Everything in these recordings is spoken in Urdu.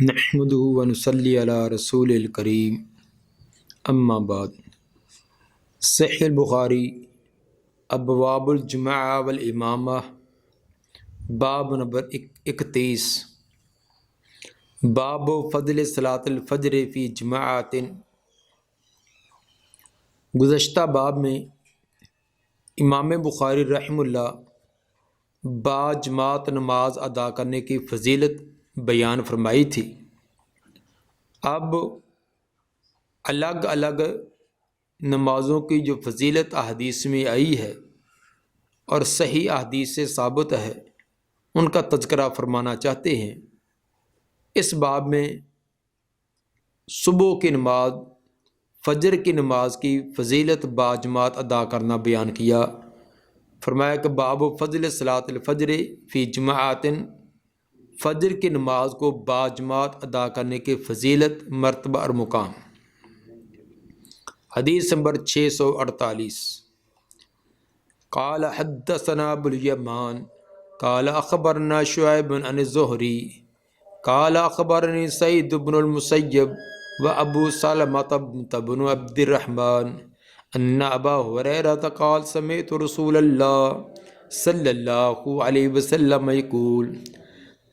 نحمدہ ونصلی علی رسول الکریم اما بعد۔ صحیح البخاری ابواب الجمعہ والامامہ باب نمبر 31 باب فضل صلاۃ الفجر فی جماعت۔ گزشتہ باب میں امام بخاری رحمہ اللہ با جماعت نماز ادا کرنے کی فضیلت بیان فرمائی تھی۔ اب الگ الگ نمازوں کی جو فضیلت احادیث میں آئی ہے اور صحیح احادیث سے ثابت ہے ان کا تذکرہ فرمانا چاہتے ہیں۔ اس باب میں صبح کی نماز فجر کی نماز کی فضیلت با جماعت ادا کرنا بیان کیا۔ فرمایا کہ باب فضل صلاۃ الفجر فی جماعت، فجر کی نماز کو با جماعت ادا کرنے کی فضیلت، مرتبہ اور مقام۔ حدیث نمبر 648 قال حدثنا ابو الیمان قال اخبرنا شعیب عن الزہری قال اخبرنی سعید بن المسیب و ابو سلمۃ بن عبد الرحمن ان ابا ہریرہ قال سمعت رسول اللہ صلی اللہ علیہ وسلم یقول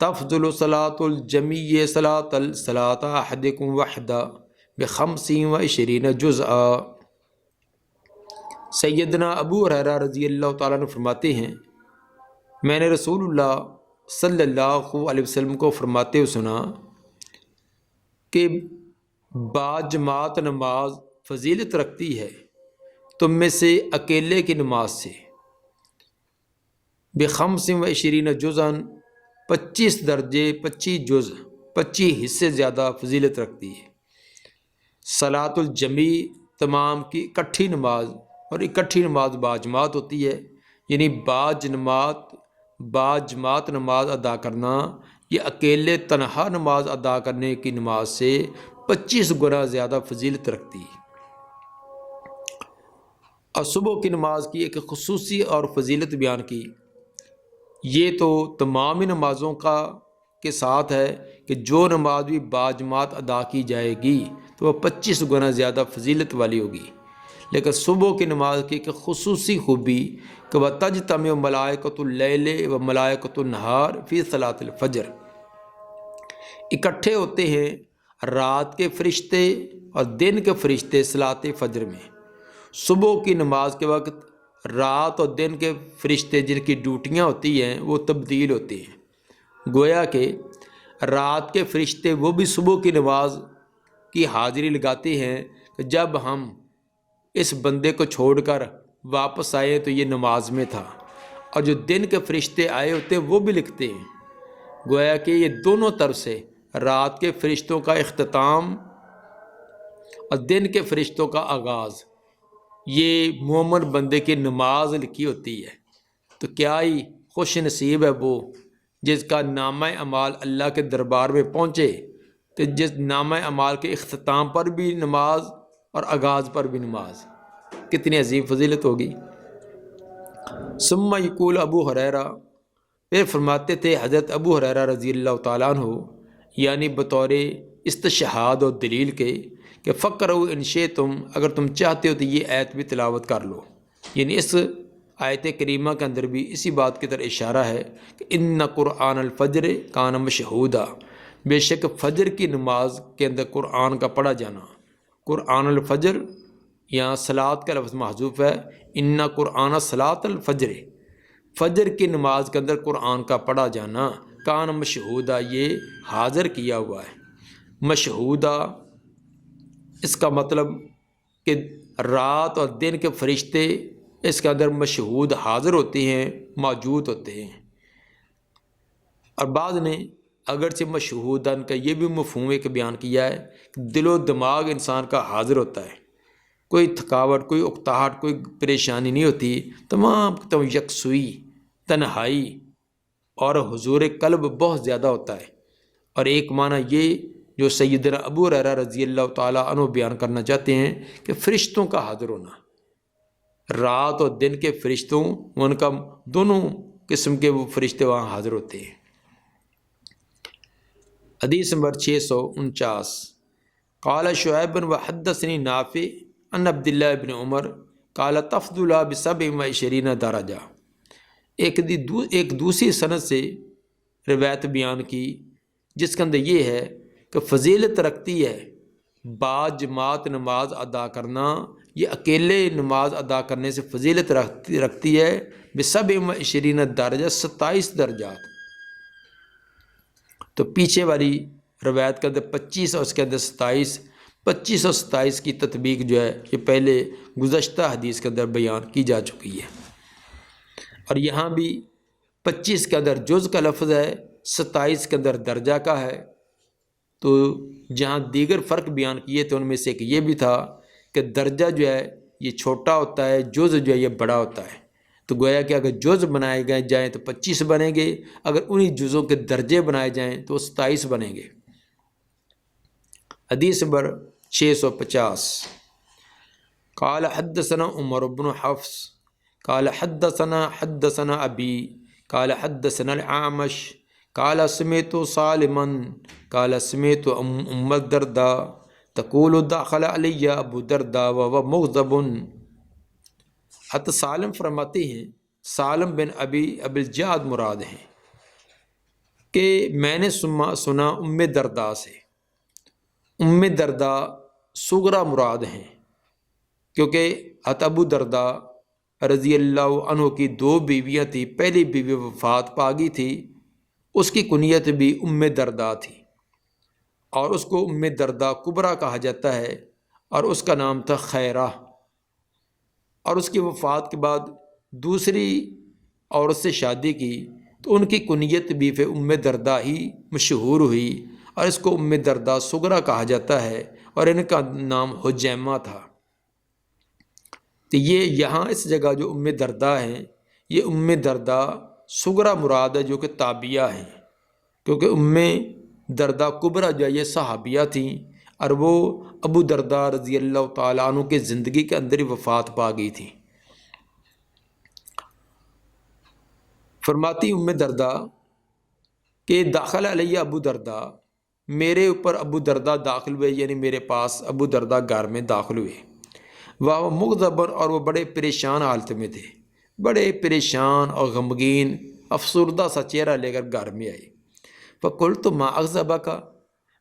تفضل صلاۃ الجمیع صلاۃ احدکم وحدہ ب25 جزءا۔ سیدنا ابو ہریرہ رضی اللہ تعالیٰ عنہ فرماتے ہیں میں نے رسول اللہ صلی اللہ علیہ وسلم کو فرماتے ہوئے سنا کہ با جماعت نماز فضیلت رکھتی ہے تم میں سے اکیلے کی نماز سے ب25 جزءا، 25 درجے، 25 جز، 25 حصے زیادہ فضیلت رکھتی ہے۔ صلاۃ الجمیع تمام کی اکٹھی نماز، اور اکٹھی نماز با جماعت ہوتی ہے، یعنی با جماعت نماز ادا کرنا یہ اکیلے تنہا نماز ادا کرنے کی نماز سے 25 گنا زیادہ فضیلت رکھتی ہے۔ اور صبح کی نماز کی ایک خصوصی اور فضیلت بیان کی، یہ تو تمام نمازوں کے ساتھ ہے کہ جو نماز بھی با جماعت ادا کی جائے گی تو وہ 25 گنا زیادہ فضیلت والی ہوگی، لیکن صبح کی نماز کی ایک خصوصی خوبی کہ وَتَجْتَمِعُ مَلَائِکَةُ اللَّیلِ وَمَلَائِکَةُ النَّہَارِ فِی صَلَاةِ الْفَجْرِ، اکٹھے ہوتے ہیں رات کے فرشتے اور دن کے فرشتے صلاۃ فجر میں۔ صبح کی نماز کے وقت رات اور دن کے فرشتے جن کی ڈیوٹیاں ہوتی ہیں وہ تبدیل ہوتی ہیں، گویا کہ رات کے فرشتے وہ بھی صبح کی نماز کی حاضری لگاتے ہیں کہ جب ہم اس بندے کو چھوڑ کر واپس آئے تو یہ نماز میں تھا، اور جو دن کے فرشتے آئے ہوتے ہیں وہ بھی لکھتے ہیں، گویا کہ یہ دونوں طرف سے رات کے فرشتوں کا اختتام اور دن کے فرشتوں کا آغاز یہ مومن بندے کی نماز لکھی ہوتی ہے۔ تو کیا ہی خوش نصیب ہے وہ جس کا نامہ اعمال اللہ کے دربار میں پہنچے، تو جس نامہ اعمال کے اختتام پر بھی نماز اور آغاز پر بھی نماز، کتنی عظیم فضیلت ہوگی۔ ثم یقول ابو ہریرہ، پھر فرماتے تھے حضرت ابو ہریرہ رضی اللہ تعالیٰ عنہ، یعنی بطور استشہاد اور دلیل کے کہ فقرؤ ان شئتم، اگر تم چاہتے ہو تو یہ آیت بھی تلاوت کر لو، یعنی اس آیت کریمہ کے اندر بھی اسی بات کی طرح اشارہ ہے کہ ان قرآن الفجر کان مشہودا، بے شک فجر کی نماز کے اندر قرآن کا پڑھا جانا، قرآن الفجر یہاں صلاۃ کا لفظ محذوف ہے، ان قرآن صلاۃ الفجر، فجر کی نماز کے اندر قرآن کا پڑھا جانا، کان مشہودا یہ حاضر کیا ہوا ہے۔ مشہودا اس کا مطلب کہ رات اور دن کے فرشتے اس کے اندر مشہود حاضر ہوتے ہیں، موجود ہوتے ہیں۔ اور بعض نے اگرچہ مشہوداً کا یہ بھی مفہوم ایک بیان کیا ہے کہ دل و دماغ انسان کا حاضر ہوتا ہے، کوئی تھکاوٹ، کوئی اکتاہٹ، کوئی پریشانی نہیں ہوتی، تمام یکسوئی، تنہائی اور حضور قلب بہت زیادہ ہوتا ہے۔ اور ایک معنی یہ جو سیدنا ابو ہریرہ رضی اللہ تعالیٰ عنہ بیان کرنا چاہتے ہیں کہ فرشتوں کا حاضر ہونا، رات اور دن کے فرشتوں، ان کا دونوں قسم کے وہ فرشتے وہاں حاضر ہوتے ہیں۔ حدیث نمبر 649، قال شعیب و حدثنی نافع ان عبداللہ ابن عمر قال تفضل ب27 درجہ۔ ایک دوسری سند سے روایت بیان کی جس کے اندر یہ ہے کہ فضیلت رکھتی ہے باجماعت نماز ادا کرنا، یہ اکیلے نماز ادا کرنے سے فضیلت رکھتی ہے ب27 درجہ، 27 درجات۔ تو پیچھے والی روایت کے اندر 25 اور اس کے اندر 27، 25 اور 27 کی تطبیق جو ہے یہ پہلے گزشتہ حدیث کے اندر بیان کی جا چکی ہے، اور یہاں بھی 25 کے اندر جز کا لفظ ہے، 27 کے اندر درجہ کا ہے۔ تو جہاں دیگر فرق بیان کیے تو ان میں سے ایک یہ بھی تھا کہ درجہ جو ہے یہ چھوٹا ہوتا ہے، جز جو ہے یہ بڑا ہوتا ہے۔ تو گویا کہ اگر جز بنائے گئے جائیں تو 25 بنیں گے، اگر انہی جزوں کے درجے بنائے جائیں تو 27 بنیں گے۔ حدیث نمبر 650، قال حدثنا عمر بن حفص قال حدثنا ابی قال حدثنا الاعمش قال سمعت سالما قال سمعت ام الدرداء تقول دخل علی ابو الدرداء وهو مغضب۔ حضرت سالم فرماتے ہیں، سالم بن ابی الجعد مراد ہیں کہ میں نے سنا ام درداء سے، ام درداء صغرا مراد ہیں کیونکہ حضرت ابو درداء رضی اللہ عنہ کی 2 بیویاں تھیں، پہلی بیوی وفات پا گئی تھی، اس کی کنیت بھی ام درداء تھی، اور اس کو ام درداء کبریٰ کہا جاتا ہے، اور اس کا نام تھا خیرہ۔ اور اس کی وفات کے بعد دوسری عورت سے شادی کی تو ان کی کنیت بھی پھر ام درداء ہی مشہور ہوئی، اور اس کو ام درداء صغرا کہا جاتا ہے، اور ان کا نام حجیمہ تھا۔ تو یہ یہاں اس جگہ جو ام درداء ہیں، یہ ام درداء صغرا مراد ہے جو کہ تابعیہ ہیں، کیونکہ ام درداء کبریٰ جو ہے یہ صحابیہ تھیں، اور وہ ابو درداء رضی اللہ تعالیٰ عنہ کے زندگی کے اندر ہی وفات پا گئی تھی۔ فرماتی ام درداء کہ داخل علیہ ابو درداء، میرے اوپر ابو درداء داخل ہوئے، یعنی میرے پاس ابو درداء گھر میں داخل ہوئے، وہ مغضب، اور وہ بڑے پریشان حالت میں تھے، بڑے پریشان اور غمگین افسردہ سا چہرہ لے کر گھر میں آئے۔ فقلت ما اغضبک،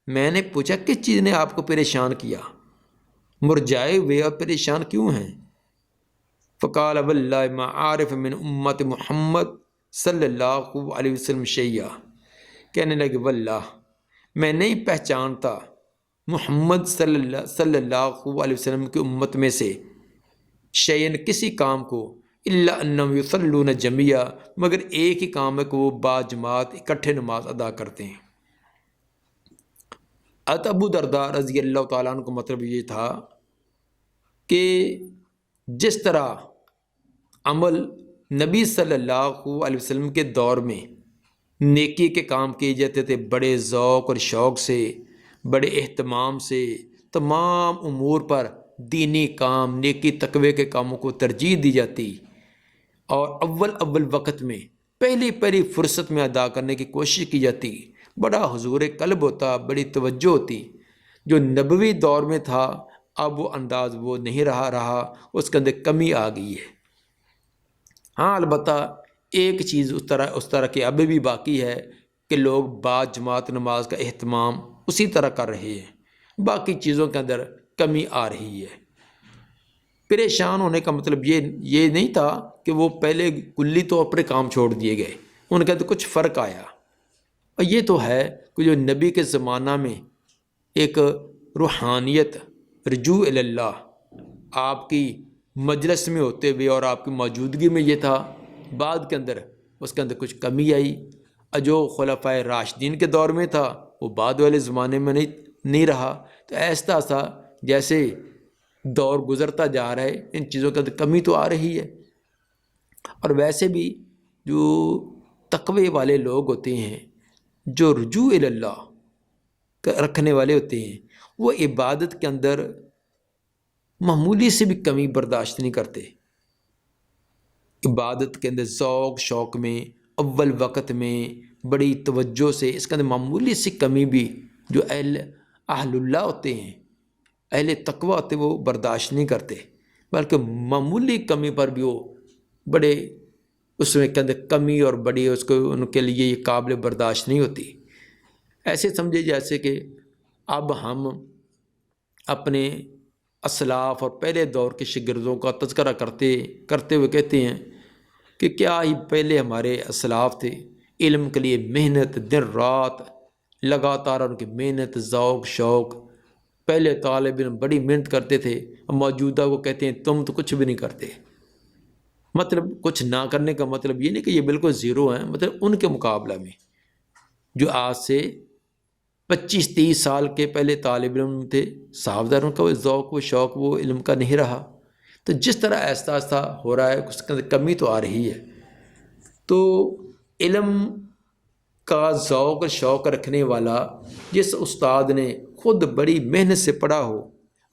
میں نے پوچھا کس چیز نے آپ کو پریشان کیا، مرجائے ہوئے اور پریشان کیوں ہیں؟ فقال واللہ ما عارف من امت محمد صلی اللہ علیہ وسلم شیئا، کہنے لگے واللہ میں نہیں پہچانتا محمد صلی اللہ علیہ وسلم کی امت میں سے شیئن کسی کام کو، الا انہم یصلون جميعا، مگر ایک ہی کام ہے کہ وہ باجماعت اکٹھے نماز ادا کرتے ہیں۔ حضرت ابو درداء رضی اللہ تعالیٰ عنہ کا مطلب یہ تھا کہ جس طرح عمل نبی صلی اللہ علیہ وسلم کے دور میں نیکی کے کام کیے جاتے تھے، بڑے ذوق اور شوق سے، بڑے اہتمام سے، تمام امور پر دینی کام، نیکی تقوی کے کاموں کو ترجیح دی جاتی، اور اول وقت میں پہلی فرصت میں ادا کرنے کی کوشش کی جاتی، بڑا حضور قلب ہوتا، بڑی توجہ ہوتی۔ جو نبوی دور میں تھا اب وہ انداز وہ نہیں رہا، اس کے اندر کمی آ گئی ہے۔ ہاں البتہ ایک چیز اس طرح کے ابھی بھی باقی ہے کہ لوگ باجماعت نماز کا اہتمام اسی طرح کر رہے ہیں، باقی چیزوں کے اندر کمی آ رہی ہے۔ پریشان ہونے کا مطلب یہ نہیں تھا کہ وہ پہلے کلی طور پر کام چھوڑ دیے گئے، ان کے اندر کچھ فرق آیا، اور یہ تو ہے کہ جو نبی کے زمانہ میں ایک روحانیت، رجوع اللہ آپ کی مجلس میں ہوتے ہوئے اور آپ کی موجودگی میں یہ تھا، بعد کے اندر اس کے اندر کچھ کمی آئی، اور جو خلفائے راشدین کے دور میں تھا وہ بعد والے زمانے میں نہیں رہا۔ تو ایسا ایسا جیسے دور گزرتا جا رہا ہے ان چیزوں کے اندر کمی تو آ رہی ہے۔ اور ویسے بھی جو تقوی والے لوگ ہوتے ہیں، جو رجوع اللہ رکھنے والے ہوتے ہیں، وہ عبادت کے اندر معمولی سے بھی کمی برداشت نہیں کرتے، عبادت کے اندر ذوق شوق میں اول وقت میں بڑی توجہ سے، اس کے اندر معمولی سی کمی بھی جو اہل اللہ ہوتے ہیں، اہل تقوی ہوتے ہیں، وہ برداشت نہیں کرتے، بلکہ معمولی کمی پر بھی وہ بڑے اس میں کے اندر کمی اور بڑی اس کو ان کے لیے یہ قابل برداشت نہیں ہوتی۔ ایسے سمجھے جیسے کہ اب ہم اپنے اسلاف اور پہلے دور کے شاگردوں کا تذکرہ کرتے ہوئے کہتے ہیں کہ کیا ہی پہلے ہمارے اسلاف تھے، علم کے لیے محنت دن رات لگاتار، ان کی محنت ذوق شوق، پہلے طالب علم بڑی محنت کرتے تھے، اور موجودہ کو کہتے ہیں تم تو کچھ بھی نہیں کرتے۔ مطلب کچھ نہ کرنے کا مطلب یہ نہیں کہ یہ بالکل زیرو ہیں، مطلب ان کے مقابلہ میں جو آج سے 25-30 سال کے پہلے طالب علم تھے، صاحبداروں کا وہ ذوق و شوق وہ علم کا نہیں رہا۔ تو جس طرح آہستہ آہستہ ہو رہا ہے اس کے اندر کمی تو آ رہی ہے۔ تو علم کا ذوق اور شوق رکھنے والا جس استاد نے خود بڑی محنت سے پڑھا ہو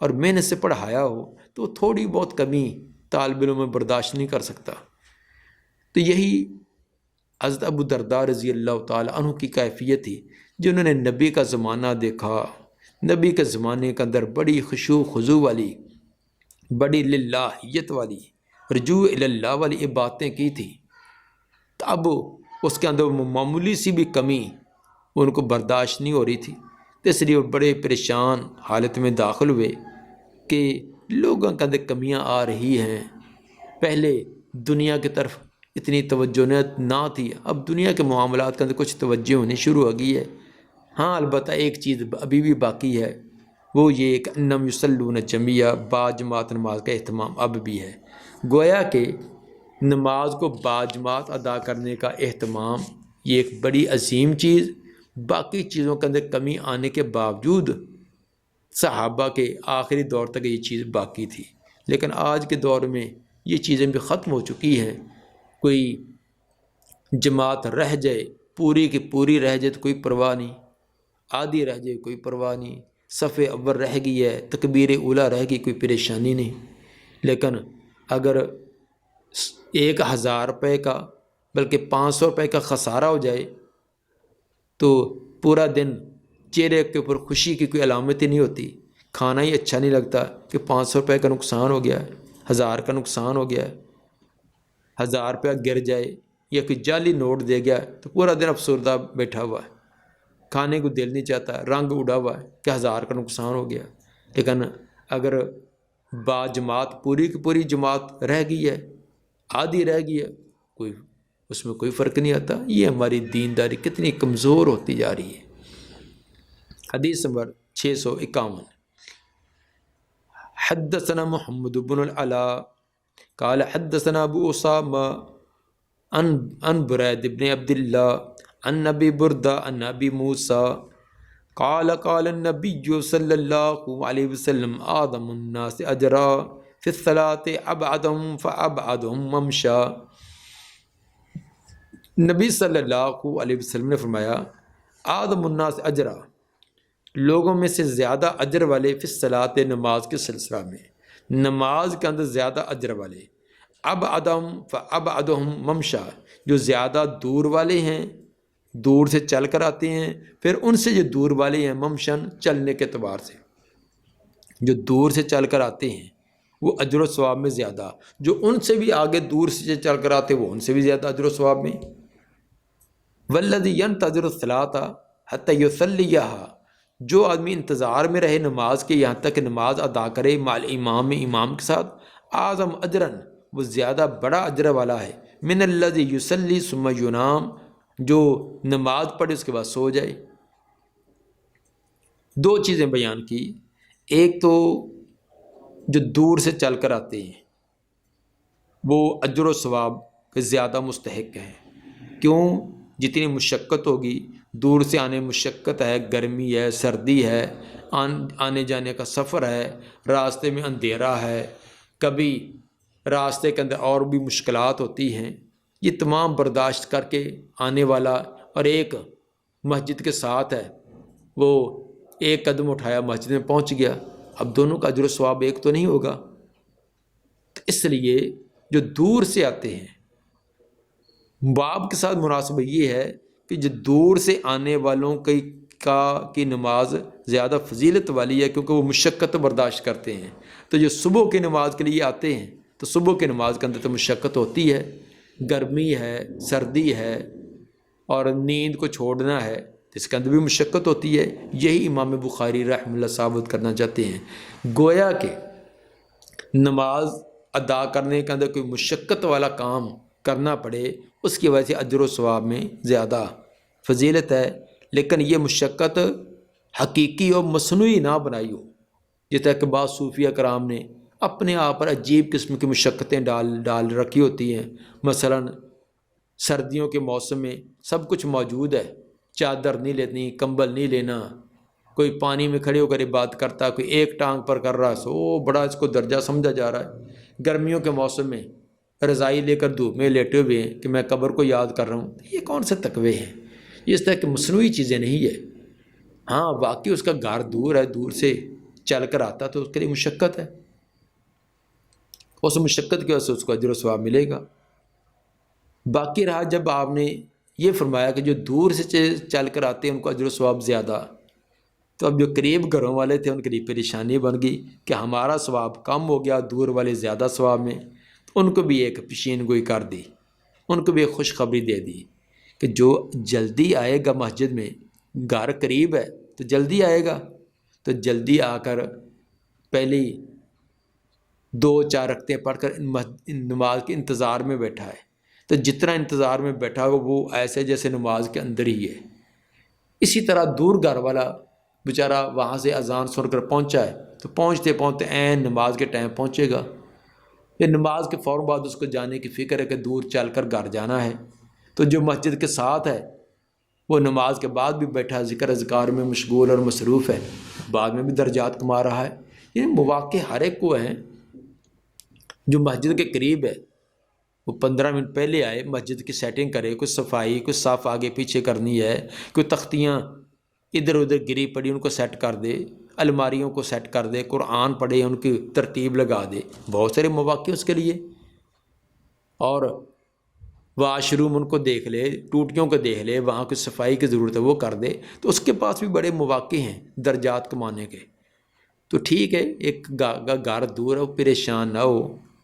اور محنت سے پڑھایا ہو، تو تھوڑی بہت کمی طالب علم میں برداشت نہیں کر سکتا۔ تو یہی حضرت ابو درداء رضی اللہ تعالی عنہ کی کیفیت تھی، جنہوں نے نبی کا زمانہ دیکھا، نبی کے زمانے کے اندر بڑی خشوع خضوع والی، بڑی للہیت والی، رجوع اللہ والی یہ باتیں کی تھی۔ تو اب اس کے اندر معمولی سی بھی کمی ان کو برداشت نہیں ہو رہی تھی، تو اس لیے وہ بڑے پریشان حالت میں داخل ہوئے کہ لوگوں کے اندر کمیاں آ رہی ہیں۔ پہلے دنیا کی طرف اتنی توجہ نہ تھی، اب دنیا کے معاملات کے اندر کچھ توجہ ہونی شروع ہو گئی ہے۔ ہاں البتہ ایک چیز ابھی بھی باقی ہے، وہ یہ کہ انہم یصلون جمیعا، باجماعت نماز کا اہتمام اب بھی ہے۔ گویا کہ نماز کو باجماعت ادا کرنے کا اہتمام یہ ایک بڑی عظیم چیز، باقی چیزوں کے اندر کمی آنے کے باوجود صحابہ کے آخری دور تک یہ چیز باقی تھی، لیکن آج کے دور میں یہ چیزیں بھی ختم ہو چکی ہیں۔ کوئی جماعت رہ جائے، پوری کی پوری رہ جائے تو کوئی پرواہ نہیں، آدھی رہ جائے کوئی پرواہ نہیں، صف اول رہ گئی ہے، تکبیر اولیٰ رہ گئی، کوئی پریشانی نہیں۔ لیکن اگر 1000 روپے کا بلکہ 500 روپے کا خسارہ ہو جائے تو پورا دن چہرے کے اوپر خوشی کی کوئی علامت ہی نہیں ہوتی، کھانا ہی اچھا نہیں لگتا کہ 500 روپے کا نقصان ہو گیا ہے، 1000 کا نقصان ہو گیا ہے۔ 1000 روپیہ گر جائے یا کوئی جعلی نوٹ دے گیا تو پورا دن افسردہ بیٹھا ہوا ہے، کھانے کو دل نہیں چاہتا، رنگ اڑا ہوا ہے کہ 1000 کا نقصان ہو گیا۔ لیکن اگر باجماعت پوری کی پوری جماعت رہ گئی ہے، آدھی رہ گئی ہے، کوئی اس میں کوئی فرق نہیں آتا۔ یہ ہماری دینداری کتنی کمزور ہوتی جا رہی ہے۔ حدیث نمبر 651، حدثنا محمد بن العلاء قال حدثنا ابو اسامہ عن برید بن عبد اللہ عن ابی بردہ عن ابی موسیٰ قال قال النبی صلی اللہ علیہ وسلم آدم الناس اجرا فی الصلاۃ ابعدهم فابعدهم ممشا۔ نبی صلی اللہ علیہ وسلم نے فرمایا آدم الناس اجرا، لوگوں میں سے زیادہ اجر والے فی الصلاۃ، نماز کے سلسلہ میں، نماز کے اندر زیادہ اجر والے، ابعدهم فابعدهم ممشا، جو زیادہ دور والے ہیں، دور سے چل کر آتے ہیں، پھر ان سے جو دور والے ہیں ممشن، چلنے کے اعتبار سے، جو دور سے چل کر آتے ہیں وہ اجر و ثواب میں زیادہ، جو ان سے بھی آگے دور سے چل کر آتے وہ ان سے بھی زیادہ اجر و ثواب میں۔ والذی ینتظر الصلاۃ حتی یصلیھا، جو آدمی انتظار میں رہے نماز کے یہاں تک نماز ادا کرے مع الامام، امام کے ساتھ، اعظم اجرن، وہ زیادہ بڑا اجر والا ہے، من الذی یصلی ثم ینام، جو نماز پڑھے اس کے بعد سو جائے۔ دو چیزیں بیان کی، ایک تو جو دور سے چل کر آتے ہیں وہ اجر و ثواب کے زیادہ مستحق ہیں۔ کیوں؟ جتنی مشقت ہوگی، دور سے آنے مشقت ہے، گرمی ہے، سردی ہے، آنے جانے کا سفر ہے، راستے میں اندھیرا ہے، کبھی راستے کے اندر اور بھی مشکلات ہوتی ہیں، یہ تمام برداشت کر کے آنے والا، اور ایک مسجد کے ساتھ ہے، وہ ایک قدم اٹھایا مسجد میں پہنچ گیا، اب دونوں کا اجر و ثواب ایک تو نہیں ہوگا۔ تو اس لیے جو دور سے آتے ہیں، باب کے ساتھ مناسبت یہ ہے کہ جو دور سے آنے والوں کی نماز زیادہ فضیلت والی ہے، کیونکہ وہ مشقت برداشت کرتے ہیں۔ تو جو صبح کی نماز کے لیے آتے ہیں تو صبح کی نماز کے اندر تو مشقت ہوتی ہے، گرمی ہے، سردی ہے، اور نیند کو چھوڑنا ہے، اس کے اندر بھی مشقت ہوتی ہے۔ یہی امام بخاری رحمہ اللہ ثابت کرنا چاہتے ہیں، گویا کہ نماز ادا کرنے کے اندر کوئی مشقت والا کام کرنا پڑے، اس کی وجہ سے اجر و ثواب میں زیادہ فضیلت ہے، لیکن یہ مشقت حقیقی اور مصنوعی نہ بنائی ہو، جس طرح کہ بعض صوفیہ کرام نے اپنے آپ پر عجیب قسم کی مشقتیں ڈال رکھی ہوتی ہیں۔ مثلا سردیوں کے موسم میں سب کچھ موجود ہے، چادر نہیں لینی، کمبل نہیں لینا، کوئی پانی میں کھڑے ہو کر بات کرتا، کوئی ایک ٹانگ پر کر رہا ہے، سو بڑا اس کو درجہ سمجھا جا رہا ہے۔ گرمیوں کے موسم میں رضائی لے کر دھوپ میں لیٹے ہوئے ہیں کہ میں قبر کو یاد کر رہا ہوں، یہ کون سے تقوی ہیں؟ اس طرح کہ مصنوعی چیزیں نہیں ہے۔ ہاں واقعی اس کا گھر دور ہے، دور سے چل کر آتا تو اس کے لیے مشقت ہے، اس مشقت کی وجہ سے اس کو اجر و ثواب ملے گا۔ باقی رہا جب آپ نے یہ فرمایا کہ جو دور سے چل کر آتے ہیں ان کو اجر و ثواب زیادہ، تو اب جو قریب گھروں والے تھے ان کے لیے پریشانی بن گئی کہ ہمارا ثواب کم ہو گیا، دور والے زیادہ ثواب میں۔ تو ان کو بھی ایک پیشین گوئی کر دی، ان کو بھی ایک خوشخبری دے دی کہ جو جلدی آئے گا مسجد میں، گھر قریب ہے تو جلدی آئے گا، تو جلدی آ کر پہلی 2-4 رکعتیں پڑھ کر نماز کے انتظار میں بیٹھا ہے، تو جتنا انتظار میں بیٹھا ہو وہ ایسے جیسے نماز کے اندر ہی ہے۔ اسی طرح دور گھر والا بیچارہ وہاں سے اذان سن کر پہنچا ہے تو پہنچتے پہنچتے عین نماز کے ٹائم پہنچے گا، پھر نماز کے فوراً بعد اس کو جانے کی فکر ہے کہ دور چل کر گھر جانا ہے۔ تو جو مسجد کے ساتھ ہے وہ نماز کے بعد بھی بیٹھا ذکر اذکار میں مشغول اور مصروف ہے، بعد میں بھی درجات کما رہا ہے۔ یہ مواقع ہر ایک کو ہیں۔ جو مسجد کے قریب ہے وہ 15 منٹ پہلے آئے، مسجد کی سیٹنگ کرے، کوئی صفائی، کوئی صاف آگے پیچھے کرنی ہے، کوئی تختیاں ادھر ادھر گری پڑی ان کو سیٹ کر دے، الماریوں کو سیٹ کر دے، قرآن پڑھے، ان کی ترتیب لگا دے، بہت سارے مواقع اس کے لیے۔ اور واش روم ان کو دیکھ لے، ٹوٹیوں کو دیکھ لے، وہاں کوئی صفائی کی ضرورت ہے وہ کر دے، تو اس کے پاس بھی بڑے مواقع ہیں درجات کمانے کے۔ تو ٹھیک ہے، ایک گھر دور ہو پریشان نہ ہو،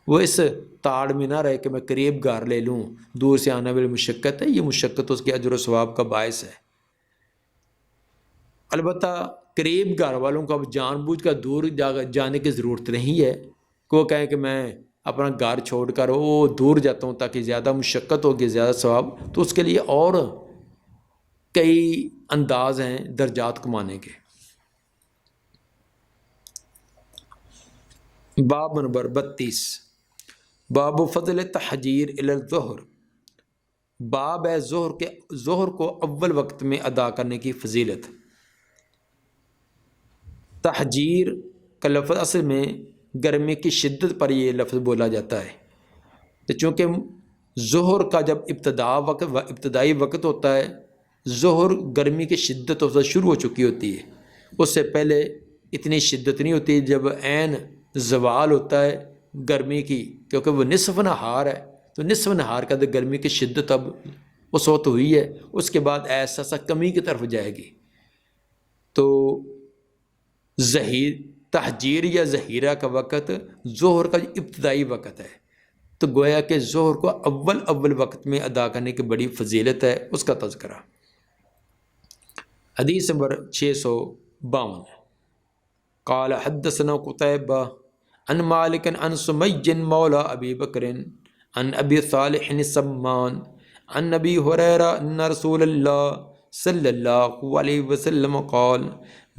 وہ اس تاڑ میں نہ رہے کہ میں قریب گھر لے لوں، دور سے آنے والی مشقت ہے، یہ مشقت اس کے اجر و ثواب کا باعث ہے۔ البتہ قریب گھر والوں کو اب جان بوجھ کر دور جانے کی ضرورت نہیں ہے کہ وہ کہیں کہ میں اپنا گھر چھوڑ کر وہ دور جاتا ہوں تاکہ زیادہ مشقت ہوگی، زیادہ ثواب، تو اس کے لیے اور کئی انداز ہیں درجات کمانے کے۔ باب نمبر 32، باب فضل تحجیر الی الظہر، باب ہے ظہر کو اول وقت میں ادا کرنے کی فضیلت۔ تحجیر کا لفظ اصل میں گرمی کی شدت پر یہ لفظ بولا جاتا ہے، تو چونکہ ظہر کا جب ابتدائی وقت ہوتا ہے، ظہر گرمی کی شدت سے شروع ہو چکی ہوتی ہے، اس سے پہلے اتنی شدت نہیں ہوتی۔ جب عین زوال ہوتا ہے گرمی کی، کیونکہ وہ نصف نہار ہے، تو نصف نہار کا گرمی کی شدت اب اس وقت ہوئی ہے، اس کے بعد ایسا سا کمی کی طرف جائے گی۔ تو تحجیر یا ظہیرہ کا وقت ظہر کا ابتدائی وقت ہے، تو گویا کہ ظہر کو اول وقت میں ادا کرنے کی بڑی فضیلت ہے، اس کا تذکرہ۔ حدیث نمبر 652، قال حدثنا قتيبة عن مالك عن سمي مولى ابي بكر عن ابي صالح السمان عن ابي هريرة ان رسول الله صلى الله عليه وسلم قال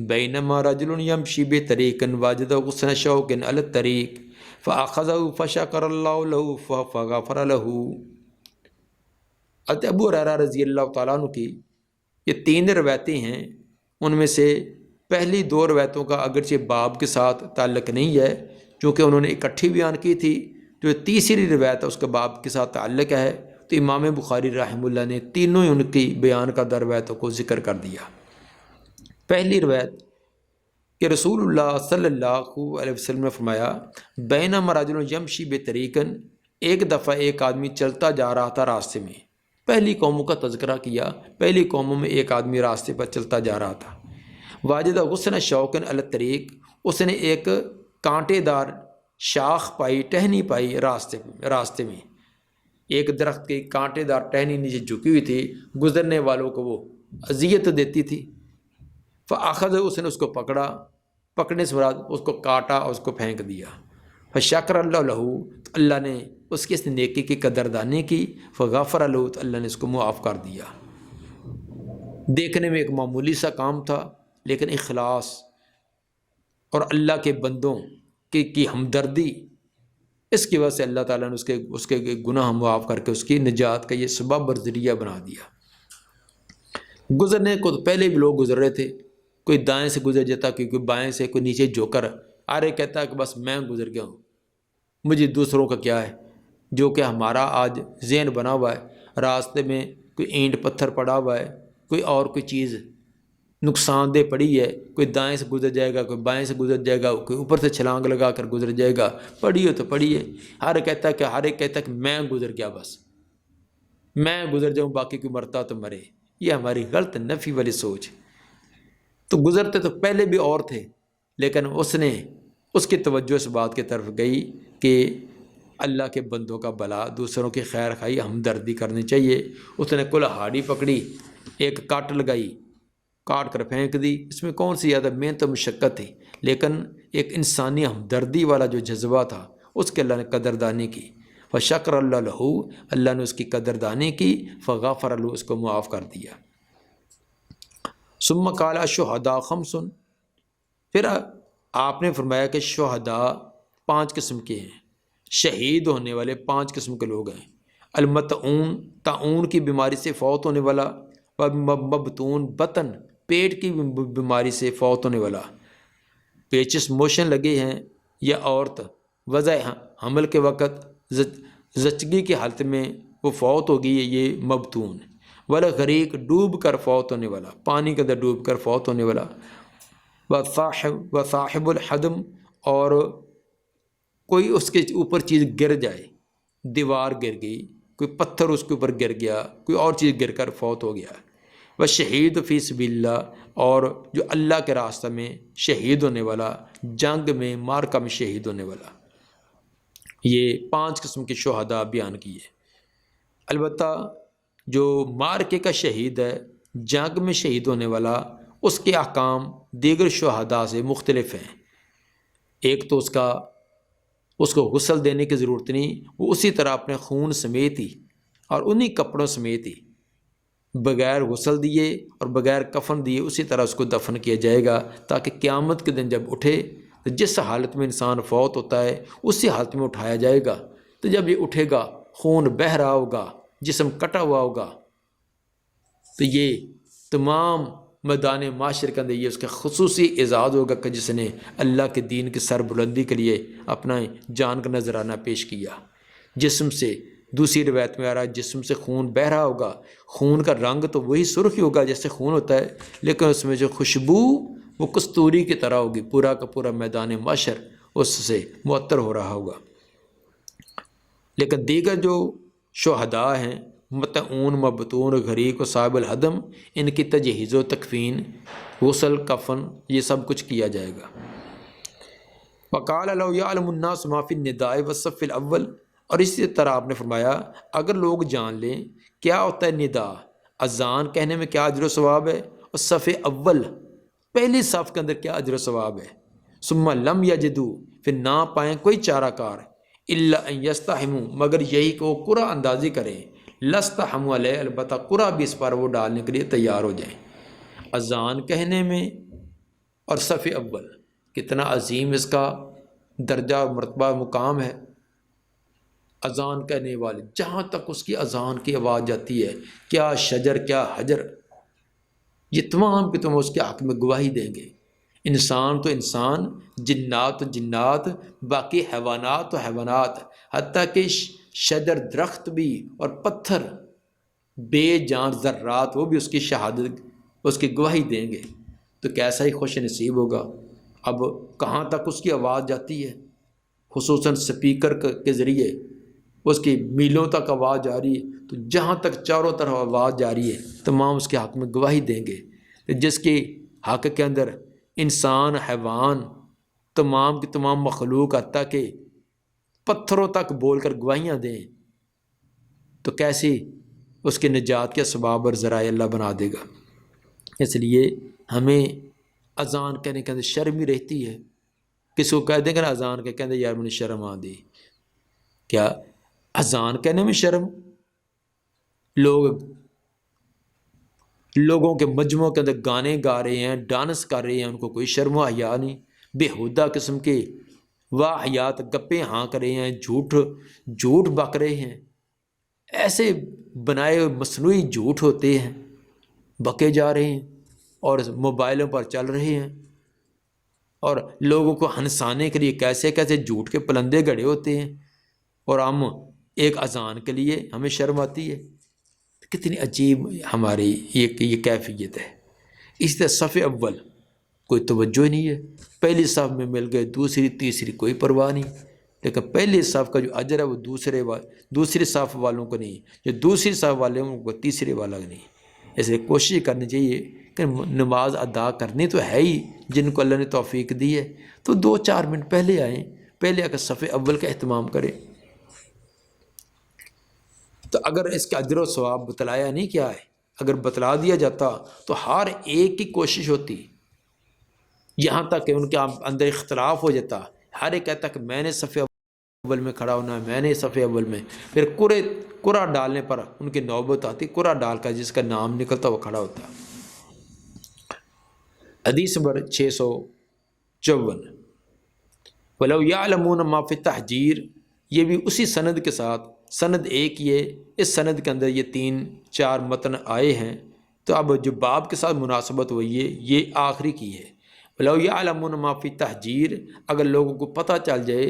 بينما رجل يمشي بطريق وجد غصن شوك على الطريق فأخذه فشكر الله له فغفر له۔ حضرت ابو ہریرہ رضی اللہ تعالیٰ عنہ کی یہ 3 روایتیں ہیں، ان میں سے پہلی 2 روایتوں کا اگرچہ باب کے ساتھ تعلق نہیں ہے، چونکہ انہوں نے اکٹھی بیان کی تھی، جو تیسری روایت ہے اس کا باب کے ساتھ تعلق ہے، تو امام بخاری رحمہ اللہ نے تینوں ان کی بیان کردہ روایتوں کو ذکر کر دیا۔ پہلی روایت کہ رسول اللہ صلی اللہ علیہ وسلم نے فرمایا، بینما رجل یمشی بطریق، ایک دفعہ ایک آدمی چلتا جا رہا تھا راستے میں، پہلی قوموں کا تذکرہ کیا۔ پہلی قوموں میں ایک آدمی راستے پر چلتا جا رہا تھا، واجدہ غصن شوقن علی الطریق، اس نے ایک کانٹے دار شاخ پائی، ٹہنی پائی راستے میں، ایک درخت کی کانٹے دار ٹہنی نیچے جھکی ہوئی تھی، گزرنے والوں کو وہ اذیت دیتی تھی۔ فاخذ، اس نے اس کو پکڑا، پکڑنے سے مراد اس کو کاٹا اور اس کو پھینک دیا۔ فشکر اللہ لہو، تو اللہ نے اس کی اس نیکی کی قدردانی کی۔ فغفر له، تو اللہ نے اس کو معاف کر دیا۔ دیکھنے میں ایک معمولی سا کام تھا، لیکن اخلاص اور اللہ کے بندوں کی ہمدردی، اس کی وجہ سے اللہ تعالیٰ نے اس کے گناہ معاف کر کے اس کی نجات کا یہ سبب اور ذریعہ بنا دیا۔ گزرنے کو تو پہلے بھی لوگ گزر رہے تھے، کوئی دائیں سے گزر جاتا، کوئی بائیں سے، کوئی نیچے جھوکر آرے کہتا ہے کہ بس میں گزر گیا ہوں، مجھے دوسروں کا کیا ہے۔ جو کہ ہمارا آج ذہن بنا ہوا ہے، راستے میں کوئی اینٹ پتھر پڑا ہوا ہے، کوئی اور کوئی چیز نقصان دہ پڑی ہے، کوئی دائیں سے گزر جائے گا، کوئی بائیں سے گزر جائے گا، کوئی اوپر سے چھلانگ لگا کر گزر جائے گا، پڑی ہو تو پڑی ہے۔ ہر ایک کہتا ہے کہ میں گزر گیا، بس میں گزر جاؤں، باقی کوئی مرتا تو مرے۔ یہ ہماری غلط نفی والی سوچ۔ تو گزرتے تو پہلے بھی اور تھے، لیکن اس کی توجہ اس بات کی طرف گئی کہ اللہ کے بندوں کا بھلا، دوسروں کی خیر خواہی، ہمدردی کرنی چاہیے۔ اس نے کلہاڑی پکڑی، ایک کاٹ لگائی، کاٹ کر پھینک دی۔ اس میں کون سی زیادہ محنت و مشقت تھی، لیکن ایک انسانی ہمدردی والا جو جذبہ تھا، اس کے اللہ نے قدردانی کی۔ فشکر اللہ لہو، اللہ نے اس کی قدردانی کی۔ فغفر له، اس کو معاف کر دیا۔ ثم قال الشہداء خمس، پھر آپ نے فرمایا کہ شہداء 5 قسم کے ہیں، شہید ہونے والے 5 قسم کے لوگ ہیں۔ المطعون، طاعون کی بیماری سے فوت ہونے والا، مبتون، بطن پیٹ کی بیماری سے فوت ہونے والا، پیچس موشن لگے ہیں یا عورت وضع حمل کے وقت زچگی کی حالت میں وہ فوت ہو گئی ہے، یہ مبتون۔ والا غریق، ڈوب کر فوت ہونے والا، پانی کے اندر ڈوب کر فوت ہونے والا۔ وصاحب الحدم، اور کوئی اس کے اوپر چیز گر جائے، دیوار گر گئی، کوئی پتھر اس کے اوپر گر گیا، کوئی اور چیز گر کر فوت ہو گیا۔ وہ شہید فی سبیل اللہ، اور جو اللہ کے راستہ میں شہید ہونے والا، جنگ میں، معرکہ میں شہید ہونے والا۔ یہ 5 قسم کے شہداء بیان کیے۔ البتہ جو معرکے کا شہید ہے، جنگ میں شہید ہونے والا، اس کے احکام دیگر شہداء سے مختلف ہیں۔ ایک تو اس کو غسل دینے کی ضرورت نہیں، وہ اسی طرح اپنے خون سمیت ہی اور انہی کپڑوں سمیت ہی بغیر غسل دیے اور بغیر کفن دیے اسی طرح اس کو دفن کیا جائے گا، تاکہ قیامت کے دن جب اٹھے تو جس حالت میں انسان فوت ہوتا ہے اسی حالت میں اٹھایا جائے گا۔ تو جب یہ اٹھے گا، خون بہہ رہا ہوگا، جسم کٹا ہوا ہوگا، تو یہ تمام میدان معاشر کے اندر یہ اس کا خصوصی اعزاز ہوگا کہ جس نے اللہ کے دین کی سربلندی کے لیے اپنا جان کا نذرانہ پیش کیا۔ جسم سے، دوسری روایت میں آ رہا ہے، جسم سے خون بہہ رہا ہوگا، خون کا رنگ تو وہی سرخ ہی ہوگا جیسے خون ہوتا ہے، لیکن اس میں جو خوشبو وہ کستوری کی طرح ہوگی، پورا کا پورا میدان معاشر اس سے معطر ہو رہا ہوگا۔ لیکن دیگر جو شہداء ہیں، مطعون، مبتون، غریق و صاحب الحدم، ان کی تجہیز و تکفین، غسل، کفن، یہ سب کچھ کیا جائے گا۔ وقال لو یعلم الناس ما فی النداء والصف الاول، اور اسی طرح آپ نے فرمایا اگر لوگ جان لیں کیا ہوتا ہے ندا، اذان کہنے میں کیا اجر و ثواب ہے، اور صف اول، پہلی صف کے اندر کیا اجر و ثواب ہے، ثم لم یجدوا، پھر نہ پائیں کوئی چارہ کار، الا ان یستحموا، مگر یہی کہ وہ قرعہ اندازی کریں، لستحموا علیہ، البتہ قرعہ بھی اس پر وہ ڈالنے کے لیے تیار ہو جائیں۔ اذان کہنے میں اور صف اول، کتنا عظیم اس کا درجہ، مرتبہ، مقام ہے۔ اذان کہنے والے، جہاں تک اس کی اذان کی آواز جاتی ہے، کیا شجر کیا حجر، یہ تمام کے تمام اس کے حق میں گواہی دیں گے۔ انسان تو انسان، جنات تو جنات، باقی حیوانات تو حیوانات، حتیٰ کہ شجر، درخت بھی، اور پتھر، بے جان ذرات، وہ بھی اس کی شہادت، اس کی گواہی دیں گے۔ تو کیسا ہی خوش نصیب ہوگا۔ اب کہاں تک اس کی آواز جاتی ہے، خصوصاً سپیکر کے ذریعے، اس کی میلوں تک آواز جاری ہے، تو جہاں تک چاروں طرف آواز جاری ہے تمام اس کے حق میں گواہی دیں گے، جس کے حق کے اندر انسان، حیوان، تمام کی تمام مخلوق، حتیٰ کہ پتھروں تک بول کر گواہیاں دیں، تو کیسی اس کے نجات کے اسباب اور ذرائع اللہ بنا دے گا۔ اس لیے ہمیں اذان کہنے کے اندر شرم ہی رہتی ہے۔ کسی کو کہہ دیں گے نا اذان کے کہتے یار مجھے شرم آ دی، کیا اذان کہنے میں شرم؟ لوگوں کے مجموعوں کے اندر گانے گا رہے ہیں، ڈانس کر رہے ہیں، ان کو کوئی شرم و حیا نہیں، بےہودہ قسم کے واہیات گپیں ہانک رہے ہیں، جھوٹ بک رہے ہیں، ایسے بنائے ہوئے مصنوعی جھوٹ ہوتے ہیں، بکے جا رہے ہیں اور موبائلوں پر چل رہے ہیں، اور لوگوں کو ہنسانے کے لیے کیسے کیسے جھوٹ کے پلندے گڑے ہوتے ہیں، اور ہم ایک اذان کے لیے ہمیں شرم آتی ہے۔ کتنی عجیب ہماری یہ کیفیت ہے۔ اس طرح صف اول کوئی توجہ نہیں ہے، پہلی صف میں مل گئے، دوسری تیسری کوئی پرواہ نہیں، لیکن پہلی صف کا جو اجر ہے وہ دوسری صف والوں کو نہیں، جو دوسری صف والے ہیں ان کو تیسرے والا نہیں۔ اس لیے کوشش کرنی چاہیے کہ نماز ادا کرنی تو ہے ہی، جن کو اللہ نے توفیق دی ہے تو 2-4 منٹ پہلے آئیں، پہلے آ کر صف اول کا اہتمام کریں۔ تو اگر اس کا اجر و ثواب بتلایا نہیں کیا ہے، اگر بتلا دیا جاتا تو ہر ایک کی کوشش ہوتی، یہاں تک کہ ان کے اندر اختلاف ہو جاتا، ہر ایک کہتا کہ میں نے صف اول میں کھڑا ہونا ہے، میں نے صف اول میں، پھر قرعہ ڈالنے پر ان کی نوبت آتی، قرعہ ڈال کر جس کا نام نکلتا وہ کھڑا ہوتا۔ حدیث نمبر 654، وَلَوْ يَعْلَمُونَ مَا فِي التَّحْجِيرِ، یہ بھی اسی سند کے ساتھ، سند ایک یہ، اس سند کے اندر یہ 3-4 متن آئے ہیں، تو اب جو باب کے ساتھ مناسبت ہوئی ہے یہ آخری کی ہے۔ وَلَوْ يَعْلَمُونَ مَا فِي التَّحْجِيرِ، اگر لوگوں کو پتہ چل جائے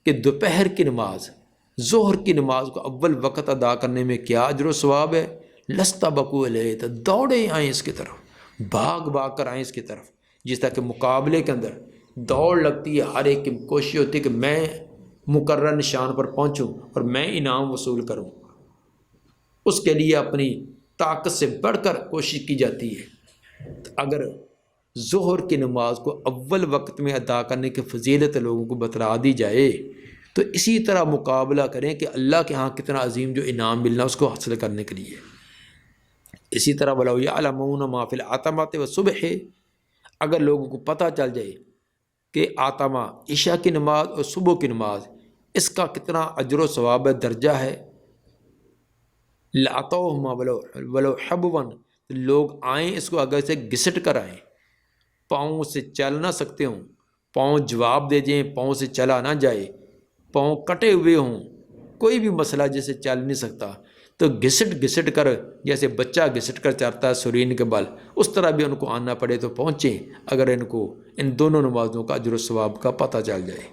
کہ دوپہر کی نماز، ظہر کی نماز کو اول وقت ادا کرنے میں کیا اجر و ثواب ہے، لَاسْتَبَقُوا إِلَيْهِ، تو دوڑے آئیں اس کی طرف، بھاگ کر آئیں اس کی طرف، جس طرح کہ مقابلے کے اندر دوڑ لگتی ہے، ہر ایک کی کوشش ہوتی ہے کہ میں مقررہ نشان پر پہنچوں اور میں انعام وصول کروں، اس کے لیے اپنی طاقت سے بڑھ کر کوشش کی جاتی ہے۔ تو اگر ظہر کی نماز کو اول وقت میں ادا کرنے کی فضیلت لوگوں کو بتلا دی جائے تو اسی طرح مقابلہ کریں کہ اللہ کے ہاں کتنا عظیم جو انعام ملنا اس کو حاصل کرنے کے لیے۔ اسی طرح وَلَوْ يَعْلَمُونَ مَا فِي الْعَتَمَةِ وَالصُّبْحِ، اگر لوگوں کو پتہ چل جائے کہ عتمہ عشاء کی نماز اور صبح کی نماز اس کا کتنا اجر و ثواب درجہ ہے، لَأَتَوْهُمَا وَلَوْ حَبْوًا، لوگ آئیں اس کو اگر سے گھسٹ کر آئیں، پاؤں سے چل نہ سکتے ہوں، پاؤں جواب دے جائیں، پاؤں سے چلا نہ جائے، پاؤں کٹے ہوئے ہوں، کوئی بھی مسئلہ جیسے چل نہیں سکتا، تو گھسٹ کر، جیسے بچہ گھسٹ کر چلتا ہے سرین کے بل، اس طرح بھی ان کو آنا پڑے تو پہنچیں، اگر ان کو ان دونوں نمازوں کا اجر و ثواب کا پتہ چل جائے۔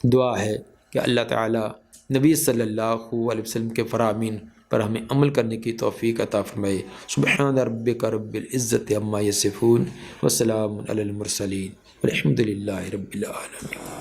دعا ہے کہ اللہ تعالی نبی صلی اللہ علیہ وسلم کے فرامین پر ہمیں عمل کرنے کی توفیق عطا فرمائے۔ سبحان ربک رب العزت عما یصفون وسلام علی المرسلین والحمد للہ رب العالمین۔